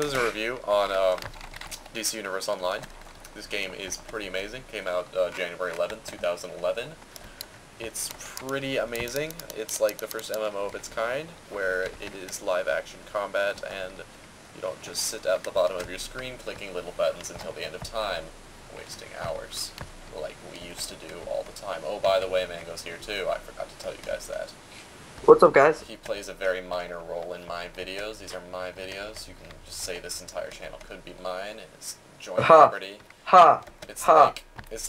this is a review on DC Universe Online. This game is pretty amazing. Came out January 11th, 2011. It's pretty amazing. It's like the first MMO of its kind, where it is live-action combat, and you don't just sit at the bottom of your screen clicking little buttons until the end of time, wasting hours, like we used to do all the time. Oh, by the way, Mango's here too. I forgot to tell you guys that. What's up, guys? He plays a very minor role in my videos. These are my videos. You can just say this entire channel could be mine, and it's joint property. It's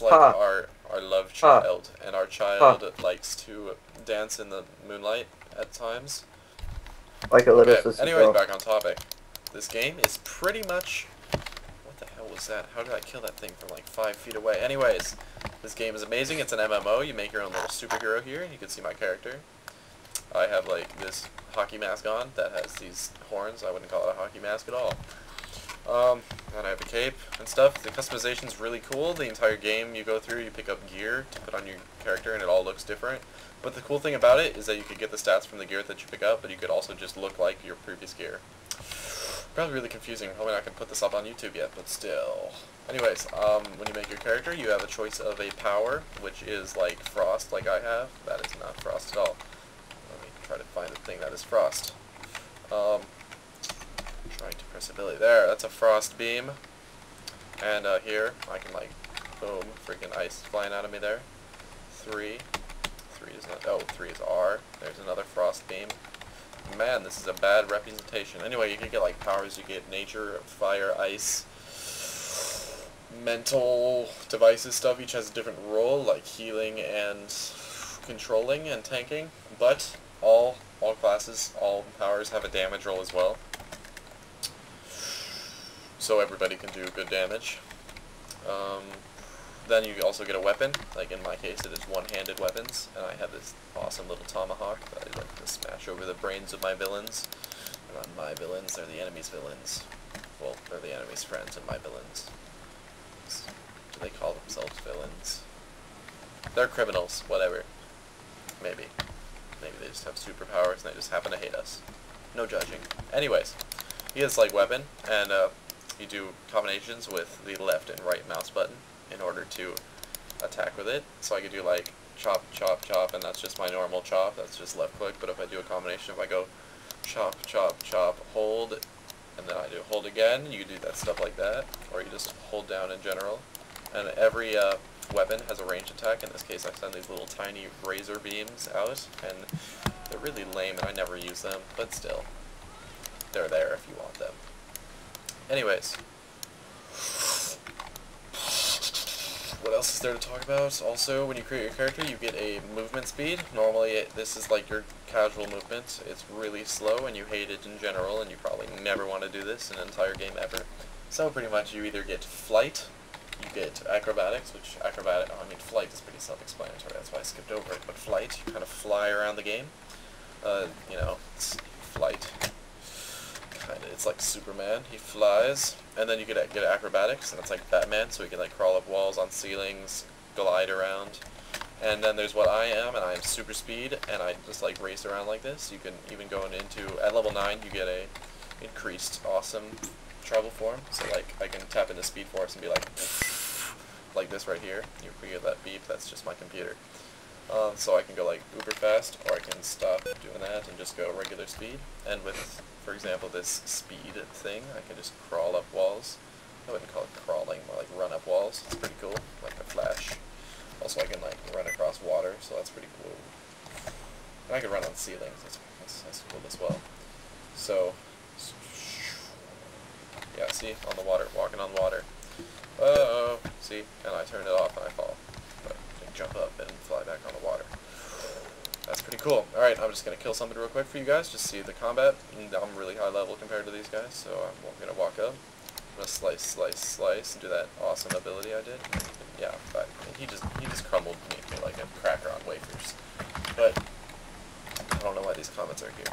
like our love child, and our child likes to dance in the moonlight at times. Like a little sister. Anyways, back on topic. This game is pretty much... What the hell was that? How did I kill that thing from like 5 feet away? Anyways, this game is amazing. It's an MMO. You make your own little superhero here. You can see my character. I have like this hockey mask on that has these horns. I wouldn't call it a hockey mask at all. And I have a cape and stuff. The customization's really cool. The entire game you go through, you pick up gear to put on your character, and it all looks different. But the cool thing about it is that you could get the stats from the gear that you pick up, but you could also just look like your previous gear. Probably really confusing. Probably not going to put this up on YouTube yet, but still. Anyways, when you make your character, you have a choice of a power, which is like frost, like I have. That is not frost at all. Let me try to find the thing that is frost. Trying to press ability. There, that's a frost beam. And here, I can like, boom, freaking ice flying out of me there. 3 is not, oh, 3 is R. There's another frost beam. Man, this is a bad representation. Anyway, you can get like powers. You get nature, fire, ice, mental devices stuff. Each has a different role, like healing and controlling and tanking. But all classes, all powers have a damage roll as well. So everybody can do good damage. Then you also get a weapon. Like in my case, it is one-handed weapons, and I have this awesome little tomahawk that I like to smash over the brains of my villains. They're not my villains; they're the enemy's villains. Well, they're the enemy's friends and my villains. Do they call themselves villains? They're criminals. Whatever. Maybe. Maybe they just have superpowers and they just happen to hate us. No judging. Anyways, he has like weapon, and you do combinations with the left and right mouse button in order to attack with it. So I could do like chop, chop, chop, and that's just my normal chop. That's just left click. But if I do a combination, if I go chop, chop, chop, hold, and then I do hold again, you do that stuff like that. Or you just hold down in general. And every weapon has a ranged attack. In this case, I send these little tiny razor beams out, and they're really lame, and I never use them. But still, they're there if you want them. Anyways, what else is there to talk about? Also, when you create your character, you get a movement speed. Normally, this is like your casual movement. It's really slow, and you hate it in general, and you probably never want to do this in an entire game ever. So pretty much, you either get flight, you get acrobatics, which flight is pretty self-explanatory. That's why I skipped over it. But flight, you kind of fly around the game. You know, it's flight. It's like Superman, he flies, and then you get acrobatics, and it's like Batman, so he can like crawl up walls, on ceilings, glide around. And then there's what I am, and I am super speed, and I just like race around like this. You can even go into, at level 9, you get a increased awesome travel form, so like I can tap into Speed Force and be like this right here. You get that beep, that's just my computer. So I can go like uber fast, or I can stop doing that and just go regular speed. And with, for example, this speed thing, I can just crawl up walls. I wouldn't call it crawling, more like run up walls. It's pretty cool, like a Flash. Also, I can like run across water, so that's pretty cool. And I can run on ceilings. That's cool as well. So, yeah, see, on the water, walking on water. Oh, see, and I turn it off and I fall. But I can jump up and fly back on the water. That's pretty cool. Alright, I'm just going to kill somebody real quick for you guys, just see the combat. I'm really high level compared to these guys, so I'm going to walk up. I'm going to slice, slice, slice, and do that awesome ability I did. Yeah, but he just crumbled me like a cracker on wafers. But I don't know why these comments are here.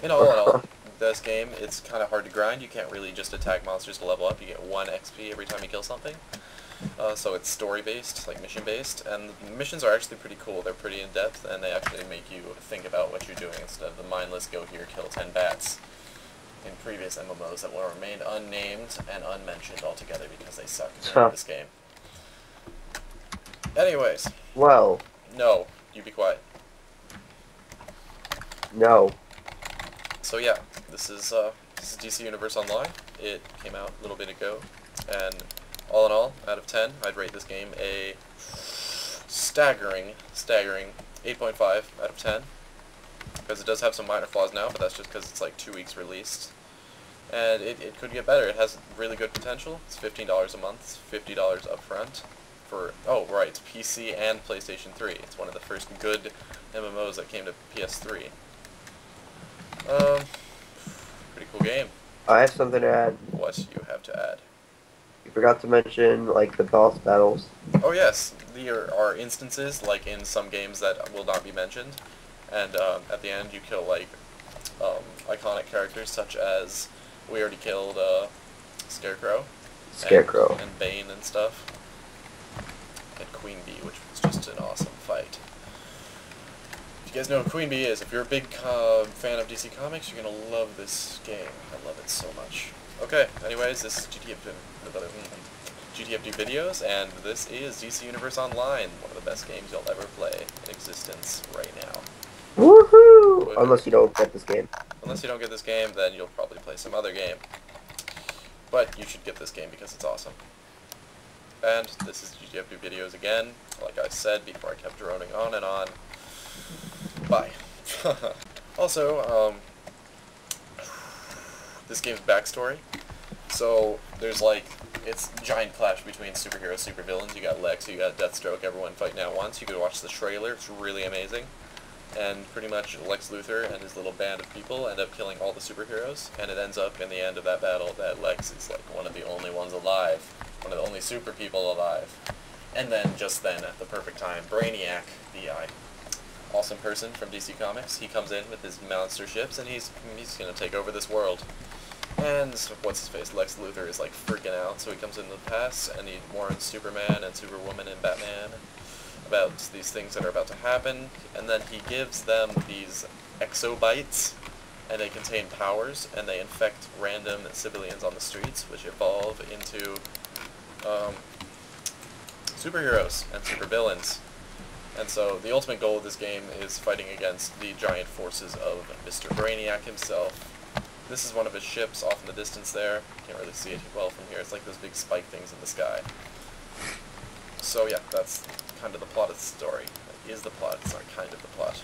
In all, this game, it's kind of hard to grind. You can't really just attack monsters to level up. You get 1 XP every time you kill something. So it's story-based, like mission-based, and the missions are actually pretty cool. They're pretty in-depth, and they actually make you think about what you're doing instead of the mindless go here, kill 10 bats. in previous MMOs that will remain unnamed and unmentioned altogether because they suck Huh. in this game. Anyways. Well. No, you be quiet. No. So yeah, this is DC Universe Online. It came out a little bit ago, and all in all, out of 10, I'd rate this game a staggering 8.5 out of 10. Because it does have some minor flaws now, but that's just because it's like 2 weeks released. And it could get better. It has really good potential. It's $15 a month, $50 upfront. Oh right, it's PC and PlayStation 3. It's one of the first good MMOs that came to PS3. Pretty cool game. I have something to add. What you have to add? You forgot to mention, like, the boss battles. Oh yes, there are instances, like in some games, that will not be mentioned. And at the end you kill, like, iconic characters such as, we already killed Scarecrow. And Bane and stuff. And Queen Bee, which was just an awesome fight. If you guys know what Queen Bee is, if you're a big fan of DC Comics, you're going to love this game. I love it so much. Okay, anyways, this is GTFDvideos, and this is DC Universe Online, one of the best games you'll ever play in existence right now. Woohoo! Unless you don't get this game. Unless you don't get this game, then you'll probably play some other game. But you should get this game because it's awesome. And this is GTFDvideos again, like I said before I kept droning on and on. Bye. Also, this game's backstory. So, there's like, it's a giant clash between superheroes, supervillains. You got Lex, you got Deathstroke, everyone fighting at once. You can watch the trailer, it's really amazing. And pretty much Lex Luthor and his little band of people end up killing all the superheroes, and it ends up in the end of that battle that Lex is like one of the only ones alive, one of the only super people alive. And then, just then, at the perfect time, Brainiac, the awesome person from DC Comics, he comes in with his monster ships, and he's gonna take over this world. And what's his face? Lex Luthor is like freaking out, so he comes into the past and he warns Superman and Superwoman and Batman about these things that are about to happen, and then he gives them these exobites, and they contain powers, and they infect random civilians on the streets, which evolve into superheroes and supervillains. And so the ultimate goal of this game is fighting against the giant forces of Mr. Brainiac himself. This is one of his ships off in the distance there. Can't really see it well from here. It's like those big spike things in the sky. So yeah, that's kind of the plot of the story. It is the plot. It's not kind of the plot.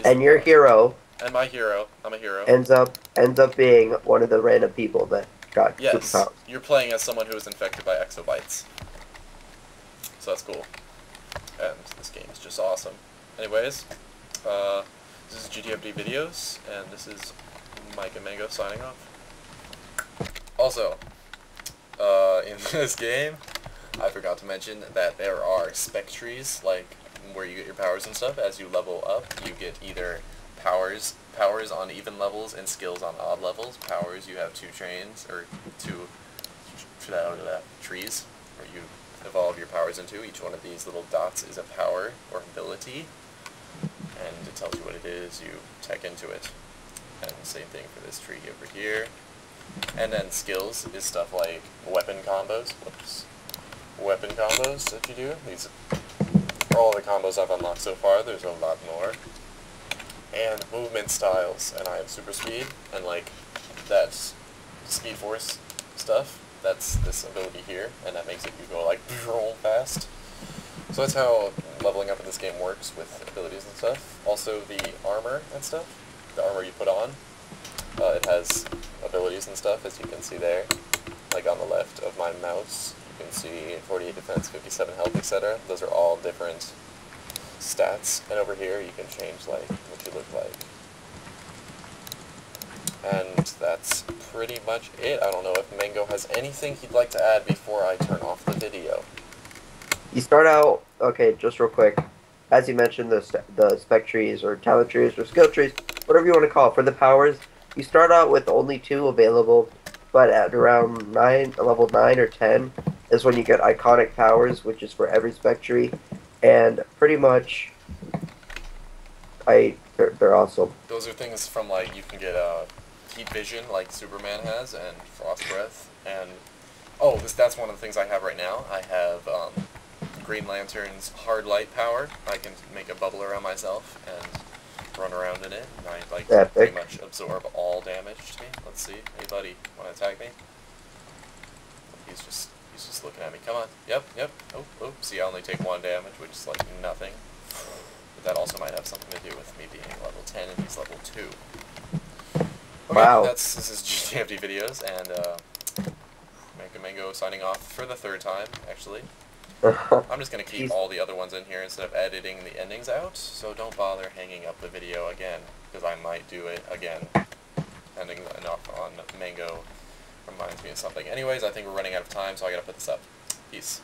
And your hero. And my hero. I'm a hero. Ends up being one of the random people that got superpowers. You're playing as someone who is infected by exobites. So that's cool. And this game is just awesome. Anyways, this is GTFDvideos, and this is Mike and Mango signing off. Also, in this game, I forgot to mention that there are spec trees, like where you get your powers and stuff. As you level up, you get either powers on even levels and skills on odd levels. Powers, you have two trees where you evolve your powers into. Each one of these little dots is a power or ability, and it tells you what it is. You tech into it. And same thing for this tree over here. And then skills is stuff like weapon combos. Whoops. Weapon combos that you do. These are all the combos I've unlocked so far. There's a lot more. And movement styles. And I have super speed, and like that speed force stuff. That's this ability here, and that makes it you go like fast. So that's how leveling up in this game works with abilities and stuff. Also the armor and stuff. The armor you put on, it has abilities and stuff, as you can see there. Like on the left of my mouse, you can see 48 defense, 57 health, etc. Those are all different stats. And over here you can change like what you look like. And that's pretty much it. I don't know if Mango has anything he'd like to add before I turn off the video. You start out, okay, just real quick. As you mentioned, the spec trees or talent trees or skill trees, whatever you want to call it, for the powers, you start out with only 2 available, but at around level 9 or 10 is when you get iconic powers, which is for every spec tree, and pretty much, they're awesome. Those are things from like, you can get heat vision like Superman has, and frost breath, and oh, that's one of the things I have right now. I have Green Lantern's hard light power. I can make a bubble around myself and run around in it, and I like pretty much absorb all damage to me. Let's see. Hey buddy, wanna attack me? He's just looking at me. Come on. Yep. Oh, see, I only take 1 damage, which is like nothing. But that also might have something to do with me being level 10 and he's level 2. Okay, wow. this is GTFDvideos, and Mango signing off for the 3rd time, actually. I'm just going to keep all the other ones in here instead of editing the endings out, so don't bother hanging up the video again, because I might do it again. Ending enough on Mango reminds me of something. Anyways, I think we're running out of time, so I gotta put this up. Peace.